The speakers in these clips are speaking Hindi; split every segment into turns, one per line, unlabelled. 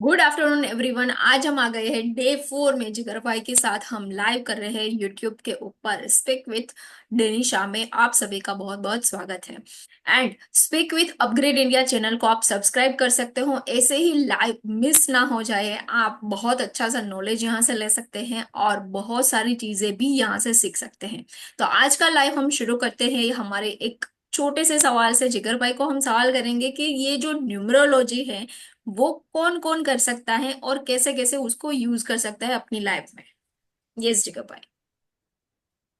Good afternoon everyone. आज हम आ गए हैं डे 4 में। जिगर भाई के साथ हम लाइव कर रहे हैं यूट्यूब के ऊपर स्पीक विथ डेनिशा में। आप सभी का बहुत बहुत स्वागत है। And speak with upgrade India channel को आप सब्सक्राइब कर सकते हो, ऐसे ही लाइव मिस ना हो जाए। आप बहुत अच्छा सा नॉलेज यहाँ से ले सकते हैं और बहुत सारी चीजें भी यहाँ से सीख सकते हैं। तो आज का लाइव हम शुरू करते हैं हमारे एक छोटे से सवाल से। जिगर भाई को हम सवाल करेंगे कि ये जो न्यूमरोलॉजी है वो कौन कौन कर सकता है और कैसे कैसे उसको यूज कर सकता है अपनी लाइफ में। यस जिगर भाई।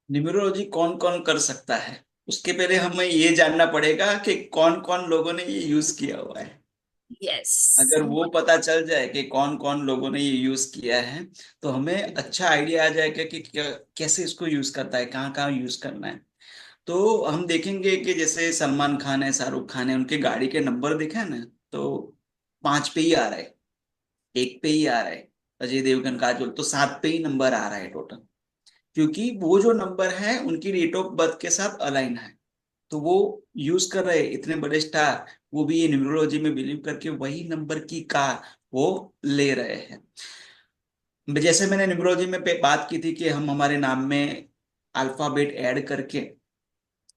न्यूमरोलॉजी कौन कौन कर सकता है? उसके पहले हमें ये जानना पड़ेगा कि कौन कौन लोगों ने ये यूज किया हुआ है।
यस।
अगर वो पता चल जाए कि कौन कौन लोगों ने ये यूज किया है, तो हमें अच्छा आइडिया आ जाएगा कि कैसे इसको यूज करता है, कहाँ कहाँ यूज करना है। तो हम देखेंगे कि जैसे सलमान खान है, शाहरुख खान है, उनके गाड़ी के नंबर देखे ना, तो 5 पे ही आ रहा है, 1 पे ही आ रहा है। अजय देवगन, काजोल तो 7 पे ही नंबर आ रहा है टोटल, क्योंकि वो जो नंबर है उनकी डेट ऑफ बर्थ के साथ अलाइन है। तो वो यूज कर रहे हैं इतने बड़े स्टार, वो भी ये न्यूमरोलॉजी में बिलीव करके वही नंबर की कार वो ले रहे हैं। जैसे मैंने न्यूमरोलॉजी में बात की थी कि हम हमारे नाम में अल्फाबेट ऐड करके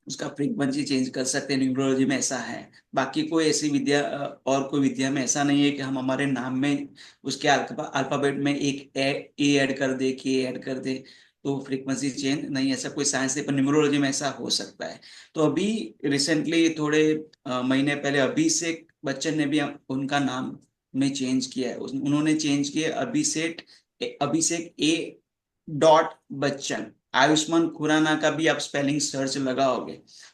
उसका फ्रीक्वेंसी चेंज कर सकते हैं, न्यूमरोलॉजी में ऐसा है। बाकी कोई ऐसी विद्या और कोई विद्या में ऐसा नहीं है कि हम हमारे नाम में उसके अल्फाबेट में एक ए ऐड कर दे, के ऐड कर दे तो फ्रीक्वेंसी चेंज नहीं। ऐसा कोई साइंस है, पर न्यूमरोलॉजी में ऐसा हो सकता है। तो अभी रिसेंटली थोड़े महीने पहले अभिषेक बच्चन ने भी उनका नाम में चेंज किया है। उन्होंने चेंज किया अभिषेक, अभिषेक ए डॉट बच्चन। आयुष्मान खुराना का भी आप स्पेलिंग सर्च लगाओगे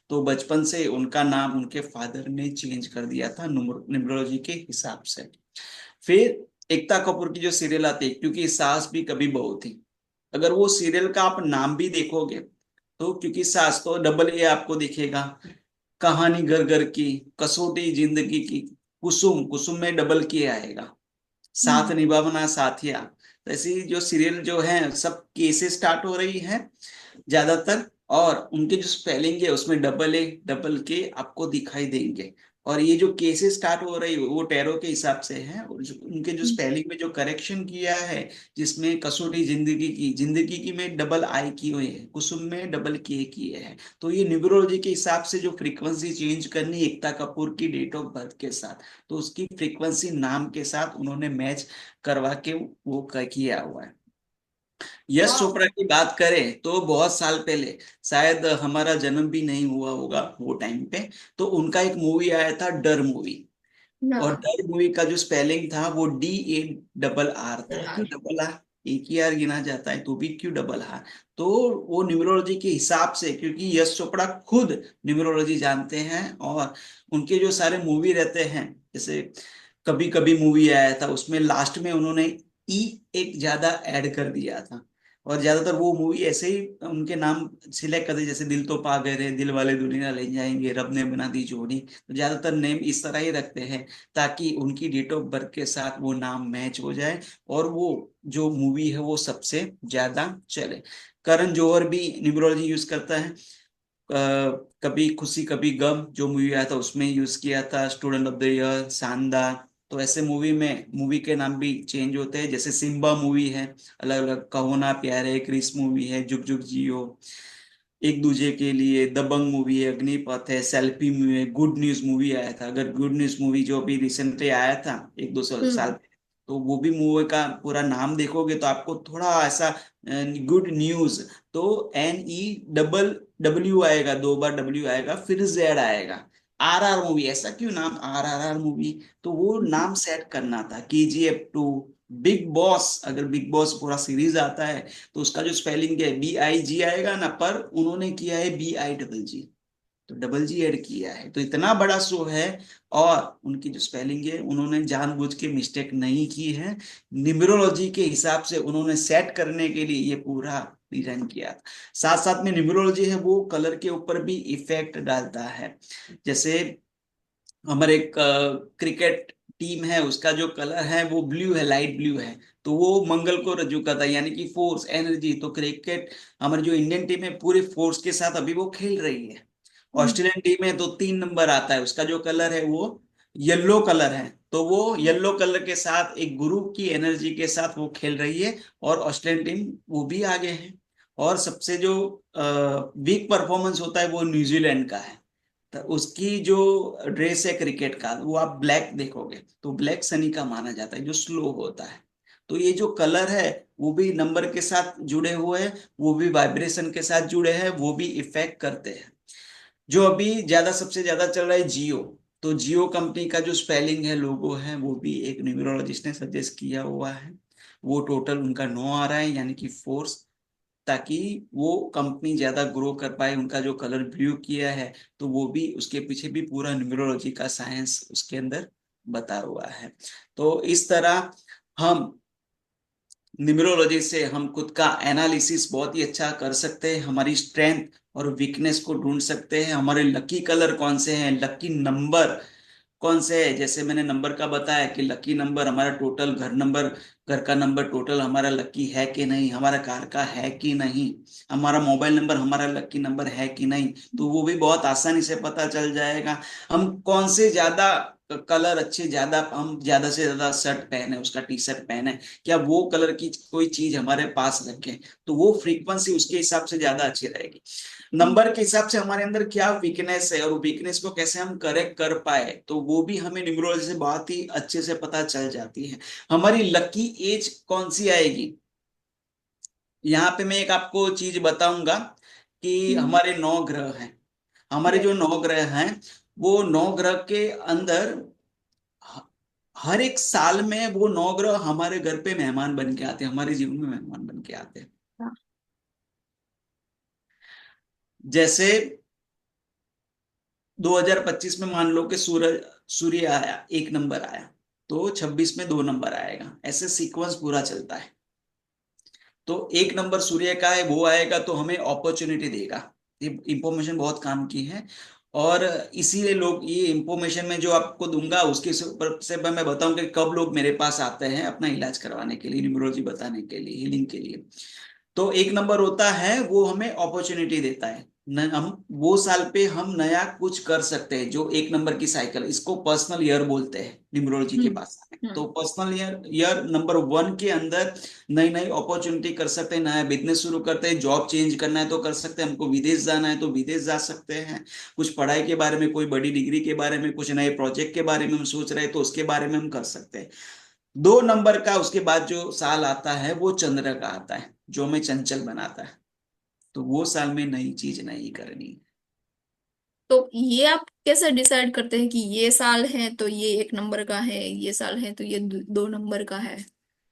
तो बचपन से उनका नाम उनके फादर ने चेंज कर दिया था न्यूमरोलॉजी के हिसाब से। फिर एकता कपूर की जो सीरियल आती है, क्योंकि सास भी कभी बहू थी, अगर वो सीरियल का आप नाम भी देखोगे तो क्योंकि सास तो डबल ए आपको दिखेगा। कहानी घर घर की, कसौटी जिंदगी की, कुसुम, कुसुम में डबल के आएगा, साथ निभावना साथिया। तो ऐसी जो सीरियल जो है सब के से स्टार्ट हो रही है ज्यादातर, और उनके जो स्पेलिंग है उसमें डबल ए डबल के आपको दिखाई देंगे। और ये जो केसेस स्टार्ट हो रही है वो टैरो के हिसाब से है, और उनके जो स्पेलिंग में जो करेक्शन किया है, जिसमें कसौटी जिंदगी की, जिंदगी की में डबल आई की हुई है, कुसुम में डबल के किए हैं। तो ये न्यूमरोलॉजी के हिसाब से जो फ्रीक्वेंसी चेंज करनी एकता कपूर की डेट ऑफ बर्थ के साथ, तो उसकी फ्रीक्वेंसी नाम के साथ उन्होंने मैच करवा के वो किया हुआ है। यश
वाह।
चोपड़ा की बात करें तो बहुत साल पहले, शायद हमारा जन्म भी नहीं हुआ होगा वो टाइम पे, तो उनका एक मूवी आया था डर मूवी। और
ना।
डर मूवी का जो स्पेलिंग था वो DA RR था। क्यों डबल आर? एक ही आर गिना जाता है तो भी क्यों डबल आर? तो वो न्यूमरोलॉजी के हिसाब से, क्योंकि यश चोपड़ा खुद न्यूमरोलॉजी जानते हैं, और उनके जो सारे मूवी रहते हैं, जैसे कभी कभी मूवी आया था उसमें लास्ट में उन्होंने ई एक ज्यादा ऐड कर दिया था। और ज्यादातर वो मूवी ऐसे ही उनके नाम सिलेक्ट करते, जैसे दिल तो पा गए रे, दिल वाले दुल्हनिया ले जाएंगे, रब ने बना दी जोड़ी, तो ज्यादातर नेम इस तरह ही रखते हैं ताकि उनकी डेट ऑफ बर्थ के साथ वो नाम मैच हो जाए और वो जो मूवी है वो सबसे ज्यादा चले। करण जौहर भी न्यूमरोलॉजी यूज करता है। कभी खुशी कभी गम जो मूवी आया था उसमें यूज किया था, स्टूडेंट ऑफ द ईयर, शानदार। तो ऐसे मूवी में मूवी के नाम भी चेंज होते हैं, जैसे सिम्बा मूवी है, अलग अलग, कहो ना प्यारे, क्रिस मूवी है, जुग जुग जियो, एक दूजे के लिए, दबंग मूवी है, अग्निपथ है, सेल्फी मूवी है, गुड न्यूज मूवी आया था। अगर गुड न्यूज मूवी जो अभी रिसेंटली आया था एक दो साल
हम्म।
पहले, तो वो भी मूवी का पूरा नाम देखोगे तो आपको थोड़ा ऐसा गुड न्यूज, तो NEWW आएगा, 2 बार W आएगा, फिर Z आएगा। RR मूवी, ऐसा क्यों नाम RRR मूवी? तो वो नाम सेट करना था। KGF 2, बिग बॉस, अगर बिग बॉस पूरा सीरीज आता है तो उसका जो स्पेलिंग है BIG आएगा ना, पर उन्होंने किया है BIGG, तो डबल जी ऐड किया है। तो इतना बड़ा शो है, और उनकी जो स्पेलिंग है उन्होंने जानबूझ के मिस्टेक नहीं की है, न्यूमरोलॉजी के हिसाब से उन्होंने सेट करने के लिए ये पूरा डिजाइन किया था। साथ साथ में न्यूमरोलॉजी है वो कलर के ऊपर भी इफेक्ट डालता है। जैसे हमारे एक क्रिकेट टीम है, उसका जो कलर है वो ब्लू है, लाइट ब्लू है, तो वो मंगल को रजू करता है, यानी कि फोर्स, एनर्जी। तो क्रिकेट, हमारी जो इंडियन टीम है पूरे फोर्स के साथ अभी वो खेल रही है। ऑस्ट्रेलियन टीम है तो 3 नंबर आता है, उसका जो कलर है वो येलो कलर है, तो वो येलो कलर के साथ एक गुरु की एनर्जी के साथ वो खेल रही है। और ऑस्ट्रेलियन टीम वो भी आगे है। और सबसे जो वीक परफॉर्मेंस होता है वो न्यूजीलैंड का है। तो उसकी जो ड्रेस है क्रिकेट का, वो आप ब्लैक देखोगे तो ब्लैक सनी का माना जाता है, जो स्लो होता है। तो ये जो कलर है वो भी नंबर के साथ जुड़े हुए हैं, वो भी वाइब्रेशन के साथ जुड़े हैं, वो भी इफेक्ट करते हैं। जो अभी ज्यादा सबसे ज्यादा चल रहा है जियो। तो जियो कंपनी का जो स्पेलिंग है, लोगो है, वो भी एक न्यूमरोलॉजिस्ट ने सजेस्ट किया हुआ है। वो टोटल उनका 9 आ रहा है, यानी कि फोर्स, ताकि वो कंपनी ज्यादा ग्रो कर पाए। उनका जो कलर ब्लू किया है, तो वो भी उसके पीछे भी पूरा न्यूमरोलॉजी का साइंस उसके अंदर बता हुआ है। तो इस तरह हम न्यूमरोलॉजी से हम खुद का एनालिसिस बहुत ही अच्छा कर सकते हैं, हमारी स्ट्रेंथ और वीकनेस को ढूंढ सकते हैं, हमारे लकी कलर कौन से हैं, लकी नंबर कौन से है। जैसे मैंने नंबर का बताया कि लकी नंबर हमारा टोटल घर नंबर, घर का नंबर टोटल हमारा लकी है कि नहीं, हमारा कार का है कि नहीं, हमारा मोबाइल नंबर हमारा लकी नंबर है कि नहीं। तो वो भी बहुत आसानी से पता चल जाएगा। हम कौन से ज्यादा कलर अच्छे, ज्यादा हम ज्यादा से ज्यादा शर्ट पहने, उसका टी शर्ट पहने, क्या वो कलर की कोई चीज हमारे पास रखें, तो वो फ्रीक्वेंसी उसके हिसाब से ज्यादा अच्छी रहेगी। नंबर के हिसाब से हमारे अंदर क्या वीकनेस है और वीकनेस को कैसे हम करेक्ट कर पाए, तो वो भी हमें न्यूमरोलॉजी से बहुत ही अच्छे से पता चल जाती है। हमारी लकी एज कौन सी आएगी, यहाँ पे मैं एक आपको चीज बताऊंगा कि हमारे 9 ग्रह हैं। हमारे जो
यस।
9 ग्रह हैं, वो 9 ग्रह के अंदर ह- हर एक साल में वो 9 ग्रह हमारे घर पे मेहमान बन के आते हैं, हमारे जीवन में मेहमान बन के आते हैं। जैसे 2025 में मान लो कि सूरज, सूर्य आया, 1 नंबर आया, तो 26 में 2 नंबर आएगा, ऐसे सीक्वेंस पूरा चलता है। तो 1 नंबर सूर्य का है, वो आएगा तो हमें अपॉर्चुनिटी देगा। ये इंफॉर्मेशन बहुत काम की है। और इसीलिए लोग, ये इंफॉर्मेशन में जो आपको दूंगा उसके ऊपर से मैं बताऊंगा कि कब लोग मेरे पास आते हैं अपना इलाज करवाने के लिए, न्यूमरोलॉजी बताने के लिए, हीलिंग के लिए। तो 1 नंबर होता है वो हमें अपॉर्चुनिटी देता है। हम वो साल पे हम नया कुछ कर सकते हैं। जो 1 नंबर की साइकिल, इसको पर्सनल ईयर बोलते हैं न्यूमरोलॉजी के
हम्म।
पास में। तो
हम्म।
पर्सनल ईयर, ईयर नंबर 1 के अंदर नई नई अपॉर्चुनिटी कर सकते हैं, नया बिजनेस शुरू करते हैं, जॉब चेंज करना है तो कर सकते हैं, हमको विदेश जाना है तो विदेश जा सकते हैं, कुछ पढ़ाई के बारे में, कोई बड़ी डिग्री के बारे में, कुछ नए प्रोजेक्ट के बारे में हम सोच रहे हैं तो उसके बारे में हम कर सकते हैं। 2 नंबर का उसके बाद जो साल आता है वो चंद्र का आता है, जो हमें चंचल बनाता है। तो वो साल में नई चीज नहीं करनी।
तो ये आप कैसे डिसाइड करते हैं कि ये साल है तो ये 1 नंबर का है, ये साल है तो ये 2 नंबर का है?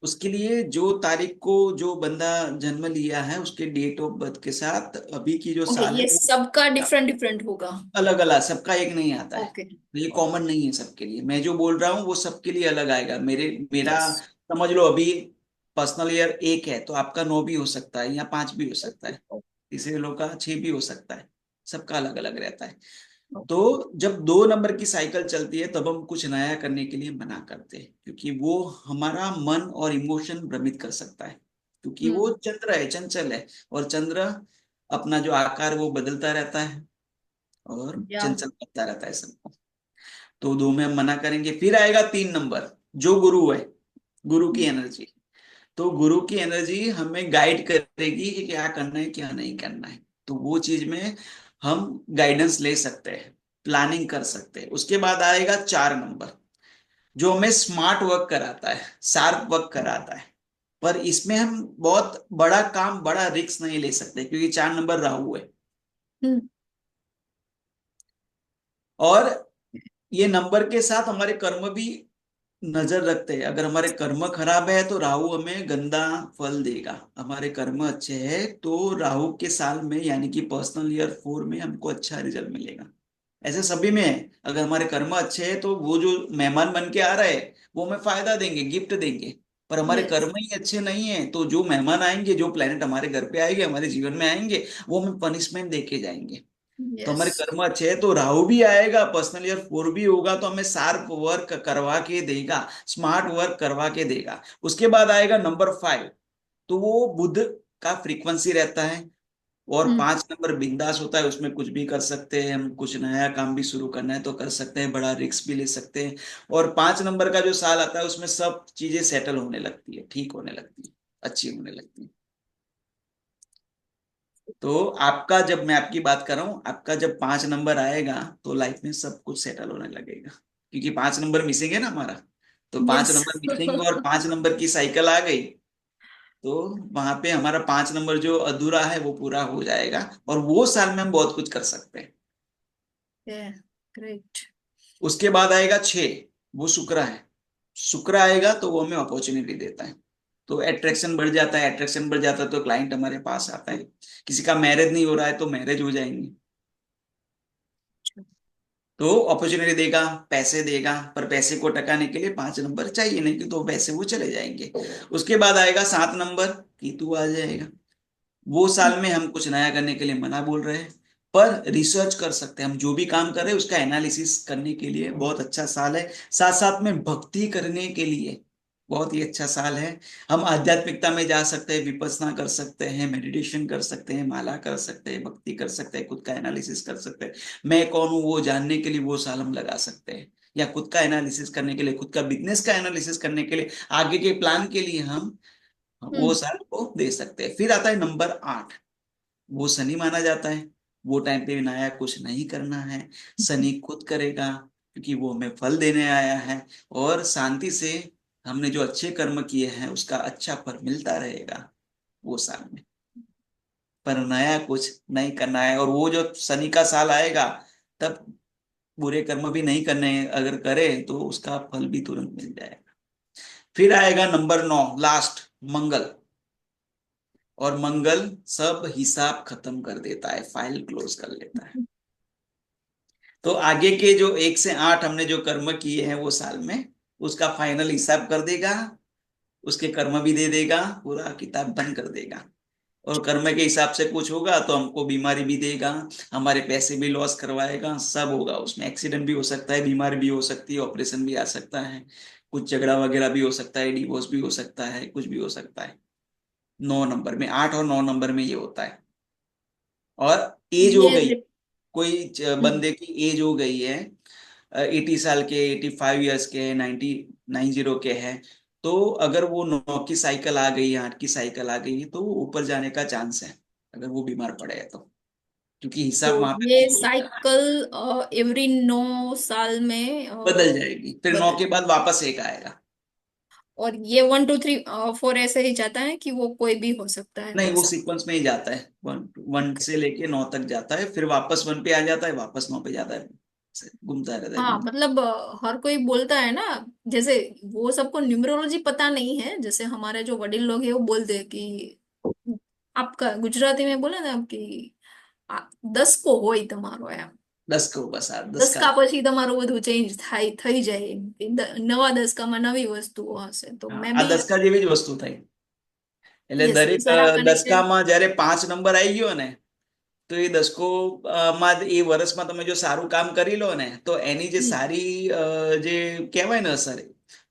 उसके लिए जो तारीख को जो बंदा जन्म लिया है, उसके डेट ऑफ बर्थ के साथ अभी की जो
ओके,
साल है
ये
वो
सबका डिफरेंट डिफरेंट होगा।
अलग अलग, सबका एक नहीं आता है।
ओके।
तो ये कॉमन नहीं है सबके लिए, मैं जो बोल रहा हूँ वो सबके लिए अलग आएगा। मेरा
यस।
समझ लो अभी पर्सनल ईयर 1 है, तो आपका 9 भी हो सकता है या 5 भी हो सकता है, तीसरे लोग का 6 भी हो सकता है। सबका अलग अलग रहता है। तो जब 2 नंबर की साइकिल चलती है तब हम कुछ नया करने के लिए मना करते हैं, क्योंकि वो हमारा मन और इमोशन भ्रमित कर सकता है। क्योंकि वो
हम्म।
चंद्र है, चंचल है, और चंद्र अपना जो आकार वो बदलता रहता है और
या।
चंचल करता रहता है सबको। तो 2 में हम मना करेंगे। फिर आएगा 3 नंबर, जो गुरु है, गुरु की एनर्जी। तो गुरु की एनर्जी हमें गाइड करेगी कि क्या करना है क्या नहीं करना है। तो वो चीज में हम गाइडेंस ले सकते हैं, प्लानिंग कर सकते हैं। उसके बाद आएगा 4 नंबर, जो हमें स्मार्ट वर्क कराता है, शार्प वर्क कराता है। पर इसमें हम बहुत बड़ा काम, बड़ा रिस्क नहीं ले सकते, क्योंकि 4 नंबर राहु है।
हम्म।
और ये नंबर के साथ हमारे कर्म भी नजर रखते हैं। अगर हमारे कर्म खराब है तो राहु हमें गंदा फल देगा, हमारे कर्म अच्छे हैं तो राहु के साल में, यानी कि पर्सनल ईयर 4 में हमको अच्छा रिजल्ट मिलेगा। ऐसे सभी में है। अगर हमारे कर्म अच्छे हैं तो वो जो मेहमान बन के आ रहे हैं वो हमें फायदा देंगे, गिफ्ट देंगे। पर हमारे
यस।
कर्म ही अच्छे नहीं है तो जो मेहमान आएंगे, जो प्लेनेट हमारे घर पे आएंगे, हमारे जीवन में आएंगे, वो हमें पनिशमेंट दे के जाएंगे। तो
यस।
हमारे कर्म अच्छे है तो राहु भी आएगा, पर्सनल ईयर 4 भी होगा तो हमें शार्प वर्क करवा के देगा, स्मार्ट वर्क करवा के देगा। उसके बाद आएगा नंबर 5, तो वो बुध का फ्रीक्वेंसी रहता है। और
हम्म।
5 नंबर बिंदास होता है, उसमें कुछ भी कर सकते हैं हम, कुछ नया काम भी शुरू करना है तो कर सकते हैं, बड़ा रिस्क भी ले सकते हैं। और 5 नंबर का जो साल आता है उसमें सब चीजें सेटल होने लगती है, ठीक होने लगती है, अच्छी होने लगती है। तो आपका, जब मैं आपकी बात कर रहा हूँ, आपका जब 5 नंबर आएगा तो लाइफ में सब कुछ सेटल होने लगेगा, क्योंकि 5 नंबर मिसिंग है ना हमारा। तो पांच
यस।
नंबर मिसिंग और 5 नंबर की साइकिल आ गई, तो वहां पे हमारा 5 नंबर जो अधूरा है वो पूरा हो जाएगा, और वो साल में हम बहुत कुछ कर सकते हैं।
ग्रेट।
उसके बाद आएगा 6, वो शुक्र है। शुक्र आएगा तो वो हमें अपॉर्चुनिटी देता है, तो अट्रैक्शन बढ़ जाता है, अट्रैक्शन बढ़ जाता है तो क्लाइंट हमारे पास आता है। किसी का मैरिज नहीं हो रहा है तो मैरिज हो जाएंगी। तो अपॉर्चुनिटी देगा, पैसे देगा, पर पैसे को टकाने के लिए 5 नंबर चाहिए, नहीं कि तो पैसे वो चले जाएंगे। उसके बाद आएगा 7 नंबर, केतु आ जाएगा। वो साल में हम कुछ नया करने के लिए मना बोल रहे हैं, पर रिसर्च कर सकते हैं, हम जो भी काम कर रहे हैं उसका एनालिसिस करने के लिए बहुत अच्छा साल है। साथ साथ में भक्ति करने के लिए बहुत ही अच्छा साल है। हम आध्यात्मिकता में जा सकते हैं, विपස්සना कर सकते हैं, मेडिटेशन कर सकते हैं, माला कर सकते हैं, भक्ति कर सकते हैं, खुद का एनालिसिस कर सकते हैं। मैं कौन हूँ वो जानने के लिए वो साल हम लगा सकते हैं, या खुद का एनालिसिस करने के लिए, खुद का बिजनेस का एनालिसिस करने के लिए, आगे के प्लान के लिए हम वो
हम्म।
साल को दे सकते हैं। फिर आता है नंबर 8, वो शनि माना जाता है। वो टाइम पे नया कुछ नहीं करना है, शनि खुद करेगा, क्योंकि वो हमें फल देने आया है। और शांति से हमने जो अच्छे कर्म किए हैं उसका अच्छा फल मिलता रहेगा वो साल में। पर नया कुछ नहीं करना है, और वो जो शनि का साल आएगा तब बुरे कर्म भी नहीं करने हैं, अगर करे तो उसका फल भी तुरंत मिल जाएगा। फिर आएगा नंबर 9, लास्ट, मंगल। और मंगल सब हिसाब खत्म कर देता है, फाइल क्लोज कर लेता है। तो आगे के जो 1 से 8 हमने जो कर्म किए हैं वो साल में, उसका फाइनल हिसाब कर देगा, उसके कर्म भी दे देगा, पूरा किताब बंद कर देगा। और कर्म के हिसाब से कुछ होगा तो हमको बीमारी भी देगा, हमारे पैसे भी लॉस करवाएगा, सब होगा उसमें। एक्सीडेंट भी हो सकता है, बीमारी भी हो सकती है, ऑपरेशन भी आ सकता है, कुछ झगड़ा वगैरह भी हो सकता है, डिवोर्स भी हो सकता है, कुछ भी हो सकता है। 9 नंबर में, 8 और 9 नंबर में ये होता है। और एज हो
ये
गई,
रिप-
कोई
हम्म।
बंदे की एज हो गई है, 80 साल के, 85 ईयर्स के, 90 के हैं, तो अगर वो 9 की साइकिल आ गई है, 8 की साइकिल आ गई है, तो वो ऊपर जाने का चांस है, अगर वो बीमार पड़े है तो, क्योंकि
तो
हिसाब वहां पे
ये
close होता है।
साइकिल एवरी 9 साल में
बदल जाएगी, फिर 9 के
बदल।
बाद वापस एक आएगा।
और ये 1 2 3 4 ऐसे ही जाता है कि वो कोई भी हो सकता है
नहीं, वो
वैसा?
सीक्वेंस में ही जाता है, वन वन से लेके 9 तक जाता है, फिर वापस 1 पे आ जाता है, वापस 9 पे जाता है, घूमता रहता है,
हाँ
घूमता।
मतलब हर कोई बोलता है ना, जैसे वो सबको न्यूमरोलॉजी पता नहीं है, जैसे हमारे जो वडील लोग हैं वो बोलते हैं कि आपका गुजराती में बोले ना कि 10 को હોય તમારો એમ।
10 को बस, 10 का।
દસકા પછી તમારું બધું ચેન્જ થાય થઈ જાય નવા દસકામાં નવી વસ્તુઓ હશે તો મે
આ
બી
10 જેવી જ વસ્તુ થઈ, એટલે
યસ
દરેક
સરા કનેક્ટેડ।
દસકામાં જયારે 5 નંબર આવી ગયો ને, તો એ દસકો માં એ વર્ષમાં તમે જો સારું કામ કરી લો ને, તો એની જે સારી જે કહેવાય ને અસર,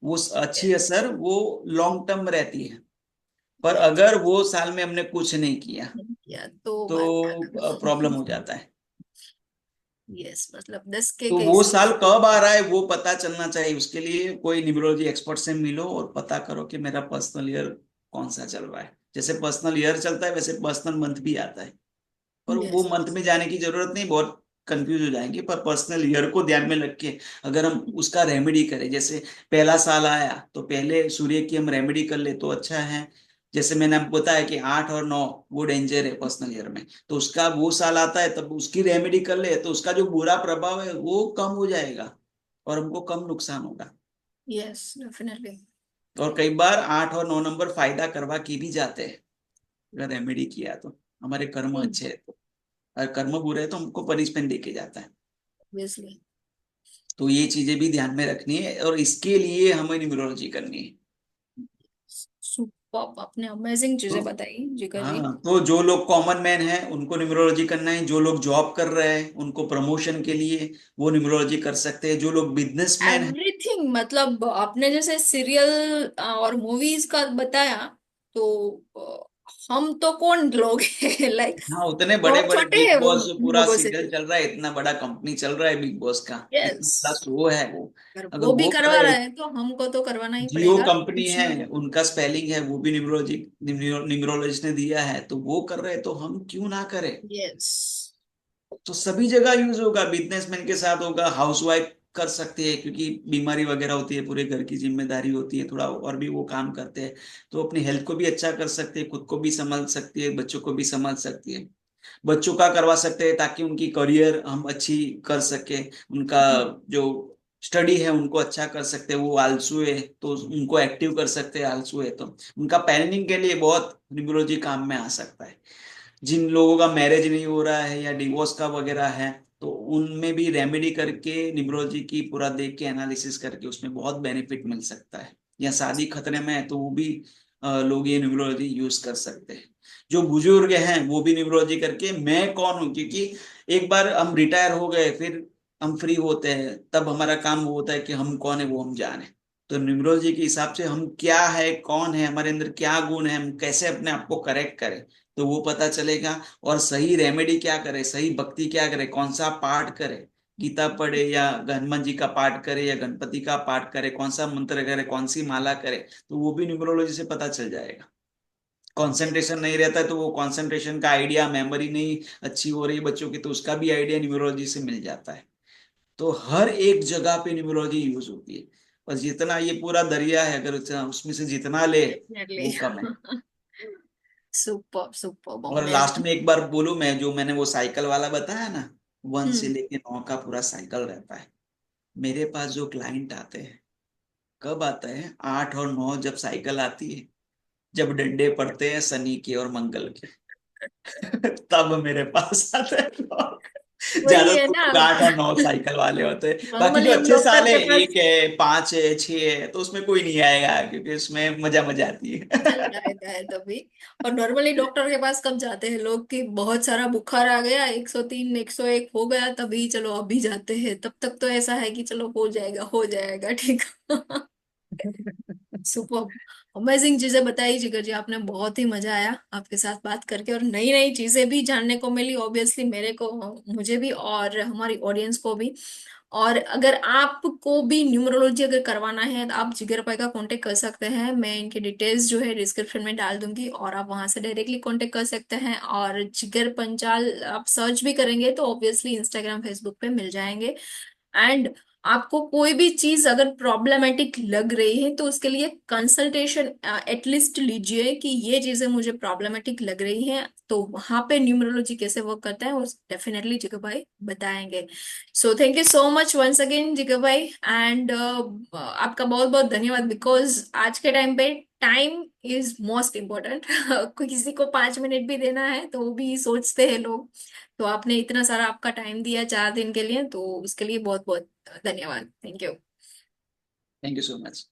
वो अच्छी असर वो लॉन्ग टर्म रहती है। पर
यस।
अगर वो साल में हमने कुछ नहीं किया
या तो
तो
बात
प्रॉब्लम हो जाता है।
यस मतलब 10
तो
के
वो
हिसाब
साल
से।
कब आ रहा है वो पता चलना चाहिए, उसके लिए कोई न्यूमरोलॉजी एक्सपर्ट से मिलो और पता करो कि मेरा पर्सनल ईयर कौन सा चल रहा है। जैसे पर्सनल ईयर चलता है वैसे पर्सनल मंथ भी आता है, पर वो
यस।
मंथ में जाने की जरूरत नहीं, बहुत कंफ्यूज हो जाएंगे। पर पर्सनल ईयर को ध्यान में रख के अगर हम उसका रेमेडी करें, जैसे पहला साल आया तो पहले सूर्य की हम रेमेडी कर ले तो अच्छा है। जैसे मैंने आपको बताया कि 8 और 9 वो डेंजर है पर्सनल ईयर में, तो उसका वो साल आता है तब उसकी रेमेडी कर ले तो उसका जो बुरा प्रभाव है वो कम हो जाएगा, और हमको कम नुकसान होगा।
Yes definitely.
और कई बार 8 और 9 नंबर फायदा करवा के भी जाते हैं, अगर रेमेडी किया तो, हमारे कर्म अच्छे है तो। अगर कर्म बुरे है तो हमको पनिशमेंट देके जाता है।
ऑब्वियसली।
तो ये चीजें भी ध्यान में रखनी है, और इसके लिए हमें न्यूमरोलॉजी करनी है।
सुपर, आपने अमेजिंग
तो
चीजें बताई जिगर जी।
हाँ, तो जो लोग कॉमन मैन हैं उनको न्यूमरोलॉजी करना है, जो लोग जॉब कर रहे हैं उनको प्रमोशन के लिए वो न्यूमरोलॉजी कर सकते हैं, जो लोग बिजनेसमैन हैं।
एवरीथिंग मतलब आपने जैसे सीरियल और मूवीज का बताया, तो हम तो कौन लोग हैं लाइक,
हाँ, उतने बड़े
बहुत
बड़े
छोटे
बिग
हैं वो
बॉस, जो
उन
पूरा
लोगों से।
सीरियल चल रहा है, इतना बड़ा कंपनी चल रहा है बिग बॉस का,
यस,
इतना बड़ा शो है वो।
अगर
अगर
वो भी
वो
करवा
करे,
रहा है तो हमको तो करवाना ही
जियो
पड़ेगा
कंपनी
कुछ
है,
ना कुछ।
उनका स्पेलिंग है वो भी न्यूमरोलॉजिस्ट ने दिया है, तो वो कर रहे हैं तो हम क्यों ना करें।
यस।
तो सभी जगह यूज होगा, बिजनेसमैन के साथ होगा, हाउसवाइफ कर सकती है क्योंकि बीमारी वगैरह होती है, पूरे घर की जिम्मेदारी होती है, थोड़ा और भी वो काम करते हैं, तो अपनी हेल्थ को भी अच्छा कर सकते हैं, खुद को भी संभाल सकती है, बच्चों को भी संभाल सकती है। बच्चों का करवा सकते हैं ताकि उनकी करियर हम अच्छी कर सके, उनका जो स्टडी है उनको अच्छा कर सकते हैं। वो आलसू है तो उनको एक्टिव कर सकते हैं, आलसू है तो उनका प्लानिंग के लिए बहुत न्यूमरोलॉजी काम में आ सकता है। जिन लोगों का मैरिज नहीं हो रहा है या डिवोर्स का वगैरह है, तो उनमें भी रेमेडी करके न्यूमरोलॉजी की पूरा देख के एनालिसिस करके उसमें बहुत बेनिफिट मिल सकता है। या शादी खतरे में है तो वो भी लोग ये न्यूमरोलॉजी यूज कर सकते हैं। जो बुजुर्ग हैं वो भी न्यूमरोलॉजी करके मैं कौन हूँ, क्योंकि एक बार हम रिटायर हो गए फिर हम फ्री होते हैं, तब हमारा काम वो होता है कि हम कौन है वो हम जाने। तो न्यूमरोलॉजी के हिसाब से हम क्या है, कौन है, हमारे अंदर क्या गुण है, हम कैसे अपने आप को करेक्ट करें, तो वो पता चलेगा। और सही रेमेडी क्या करे, सही भक्ति क्या करे, कौन सा पाठ करे, गीता पढ़े या हनुमान जी का पाठ करे या गणपति का पाठ करे, कौन सा मंत्र करे, कौन सी माला करे, तो वो भी न्यूमरोलॉजी से पता चल जाएगा। कंसंट्रेशन नहीं रहता है तो वो कंसंट्रेशन का आइडिया, मेमोरी नहीं अच्छी हो रही है बच्चों की, तो उसका भी आइडिया न्यूमरोलॉजी से मिल जाता है। तो हर एक जगह पे न्यूमरोलॉजी यूज होती है। बस जितना ये पूरा दरिया है, अगर उसमें से जितना ले
डेफिनेटली।
वो कम है।
सुपर सुपर,
और लास्ट
अमेजिंग।
में एक बार बोलूं मैं, जो मैंने वो साइकिल वाला बताया ना, 1 से
हम्म।
लेके 9 का पूरा साइकिल रहता है। मेरे पास जो क्लाइंट आते हैं, कब आते हैं, 8 और 9 जब साइकिल आती है, जब डंडे पड़ते हैं शनि के और मंगल के, तब मेरे पास आते हैं लोग।
वही
ज्यादातर
है ना,
लोग 8 और 9 साइकिल वाले होते हैं, बाकी जो
नॉर्मली हम
अच्छे
डॉक्टर
साल है,
के पास
1 है, 5 है, 6 है, तो उसमें कोई नहीं आएगा क्योंकि उसमें मजा मजा आती
चल
है।
रहता है तभी। और नॉर्मली डॉक्टर के पास कब जाते हैं लोग कि बहुत सारा बुखार आ गया, 103 101 हो गया, तभी चलो अभी जाते हैं, तब तक तो ऐसा है कि चलो हो जाएगा ठीक। सुपर, अमेजिंग चीजें बताई जिगर जी आपने, बहुत ही मजा आया आपके साथ बात करके, और नई नई चीजें भी जानने को मिली ऑब्वियसली मेरे को, मुझे भी और हमारी ऑडियंस को भी। और अगर आपको भी न्यूमरोलॉजी अगर करवाना है तो आप जिगर भाई का कांटेक्ट कर सकते हैं, मैं इनके डिटेल्स जो है डिस्क्रिप्शन में डाल दूंगी, और आप वहां से डायरेक्टली कांटेक्ट कर सकते हैं। और जिगर पंचाल आप सर्च भी करेंगे तो ऑब्वियसली इंस्टाग्राम फेसबुक पे मिल जाएंगे। एंड आपको कोई भी चीज अगर प्रॉब्लमेटिक लग रही है तो उसके लिए कंसल्टेशन एटलीस्ट लीजिए कि ये चीजें मुझे प्रॉब्लमेटिक लग रही हैं, तो वहां पे न्यूमरोलॉजी कैसे वर्क करता है वो डेफिनेटली जिगर भाई बताएंगे। So thank you so much once again Jigar भाई, एंड आपका बहुत बहुत धन्यवाद, बिकॉज आज के टाइम पे टाइम इज मोस्ट इम्पोर्टेंट। किसी को 5 मिनट भी देना है तो वो भी सोचते हैं लोग, तो आपने इतना सारा आपका टाइम दिया 4 दिन के लिए, तो उसके लिए बहुत बहुत धन्यवाद, thank you.
Thank you so much.